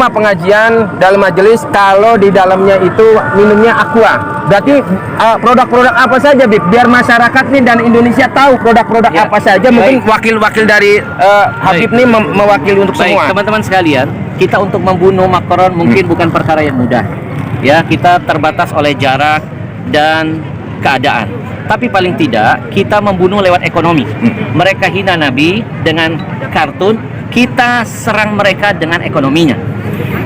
pertama pengajian dalam majelis kalau di dalamnya itu minumnya aqua. Berarti produk-produk apa saja, Bib? Biar masyarakat nih dan Indonesia tahu produk-produk Ya. apa saja. Mungkin wakil-wakil dari Habib nih mewakili untuk Baik, semua. teman-teman sekalian, kita untuk membunuh Macron mungkin bukan perkara yang mudah. Ya, kita terbatas oleh jarak dan keadaan. Tapi paling tidak kita membunuh lewat ekonomi. Mereka hina Nabi dengan kartun, kita serang mereka dengan ekonominya.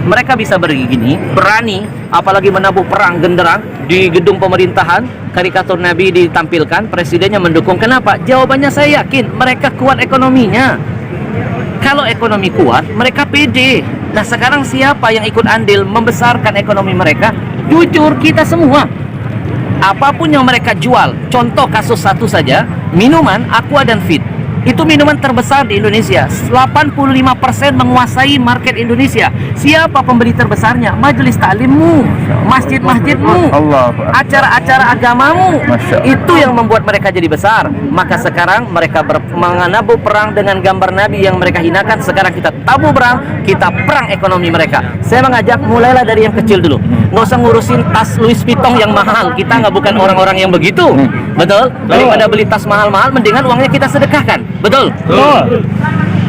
Mereka bisa begini, berani, apalagi menabuh perang genderang di gedung pemerintahan, karikatur Nabi ditampilkan, presidennya mendukung. Kenapa? Jawabannya saya yakin mereka kuat ekonominya. Kalau ekonomi kuat, mereka pede. Nah, sekarang siapa yang ikut andil membesarkan ekonomi mereka? Jujur, kita semua. Apapun yang mereka jual, contoh kasus satu saja, minuman Aqua dan Fit. Itu minuman terbesar di Indonesia. 85% menguasai market Indonesia. Siapa pembeli terbesarnya? Majelis taklimmu, masjid-masjidmu, acara-acara agamamu. Itu yang membuat mereka jadi besar. Maka sekarang mereka menabuh perang dengan gambar Nabi yang mereka hinakan. Sekarang kita tabuh perang, kita perang ekonomi mereka. Saya mengajak mulailah dari yang kecil dulu. Nggak usah ngurusin tas Louis Vuitton yang mahal. Kita nggak bukan orang-orang yang begitu. Betul? Daripada beli tas mahal-mahal, mendingan uangnya kita sedekahkan. Betul?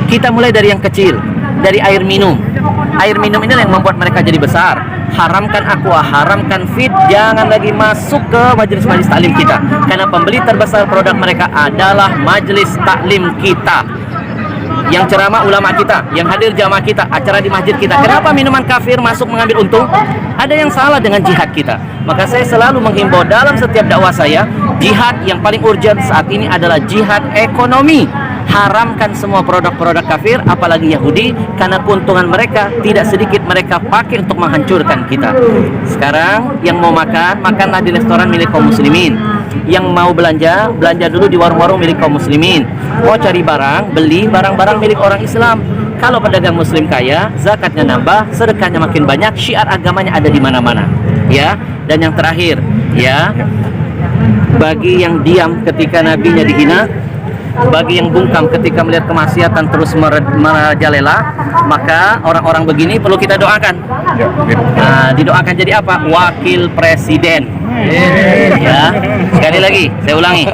Kita mulai dari yang kecil, dari air minum. Air minum ini yang membuat mereka jadi besar. Haramkan Aqua, haramkan Fit, jangan lagi masuk ke majelis-majelis taklim kita. Karena pembeli terbesar produk mereka adalah majelis taklim kita. Yang ceramah ulama kita, yang hadir jamaah kita, acara di masjid kita. Kenapa minuman kafir masuk mengambil untung? Ada yang salah dengan jihad kita. Maka saya selalu menghimbau dalam setiap dakwah saya, jihad yang paling urgent saat ini adalah jihad ekonomi. Haramkan semua produk-produk kafir, apalagi Yahudi, karena keuntungan mereka tidak sedikit mereka pakai untuk menghancurkan kita. Sekarang yang mau makan, makanlah di restoran milik kaum muslimin. Yang mau belanja, belanja dulu di warung-warung milik kaum muslimin. Mau cari barang, beli barang-barang milik orang Islam. Kalau pedagang muslim kaya, zakatnya nambah, sedekahnya makin banyak, syiar agamanya ada di mana-mana. Ya, dan yang terakhir, ya, bagi yang diam ketika nabinya dihina, bagi yang bungkam ketika melihat kemaksiatan terus merajalela, maka orang-orang begini perlu kita doakan. Nah, didoakan jadi apa? Wakil presiden. Ya, sekali lagi saya ulangi,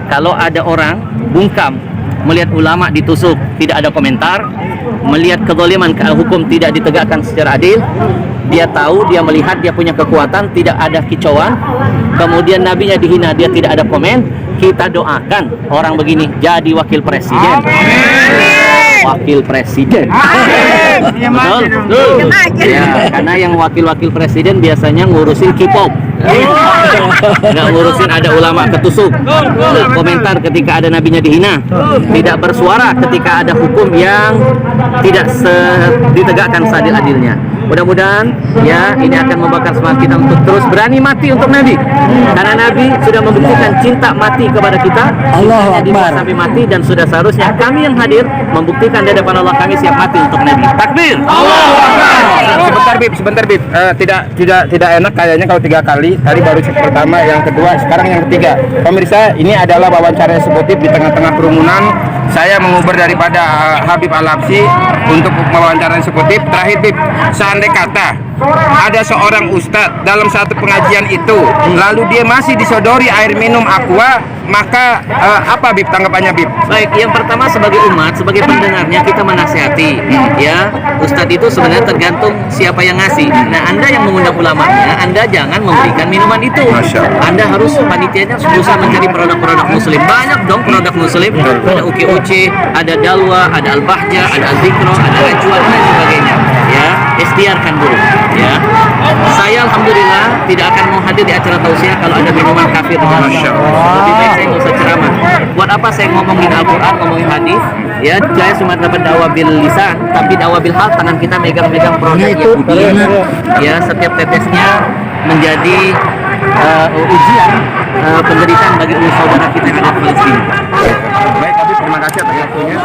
kalau ada orang bungkam melihat ulama ditusuk tidak ada komentar, melihat kezaliman hukum tidak ditegakkan secara adil, dia tahu, dia melihat, dia punya kekuatan, tidak ada kicauan, kemudian nabinya dihina, dia tidak ada komen, kita doakan orang begini jadi wakil presiden. Wakil presiden. Betul? Ya, karena yang wakil-wakil presiden biasanya ngurusin K-pop. Nggak ngurusin ada ulama ketusuk, nggak komentar ketika ada nabinya dihina, tidak bersuara ketika ada hukum yang tidak ditegakkan seadil-adilnya. Mudah-mudahan ya ini akan membakar semangat kita untuk terus berani mati untuk Nabi, karena Nabi sudah membuktikan cinta mati kepada kita. Allahu Akbar. Sampai mati, dan sudah seharusnya kami yang hadir membuktikan di hadapan Allah kami siap mati untuk Nabi. Takbir. Allahu Akbar. Sebentar Bib. Tidak enak kayaknya kalau 3 kali. Tadi baru cek pertama, yang kedua, sekarang yang ketiga. Pemirsa, ini adalah wawancara eksekutif di tengah-tengah kerumunan. Saya menguber daripada Habib Al-Habsyi untuk wawancara eksekutif. Terakhir Bib, seandai kata ada seorang ustadz dalam satu pengajian itu, lalu dia masih disodori air minum Aqua, maka apa Bib tanggapannya Bib? Baik, yang pertama sebagai umat, sebagai pendengarnya kita menasihati. Ya, ustadz itu sebenarnya tergantung siapa yang ngasih. Nah, Anda yang mengundang ulamanya, Anda jangan memberikan minuman itu. Anda harus panitianya berusaha mencari produk-produk muslim. Banyak dong produk muslim. Ada UKUC, ada Dalwa, ada Al-Bahjah, ada Al-Zikro, ada Ajuan dan sebagainya. Ya, ikhtiarkan dulu. Ya, saya alhamdulillah tidak akan mau hadir di acara tausiah kalau ada minuman kafir di dalam. Lebih baik saya nggak usah ceramah. Buat apa saya ngomongin Al-Quran, ngomongin hadis? Ya, saya cuma dapat dakwah bil lisan, tapi dakwah bil hal, tangan kita megang-megang produk Yahudi. Ya, setiap tetesnya menjadi ujian penderitaan bagi saudara kita yang ada di Palestina. Baik, Habib, terima kasih atas waktunya.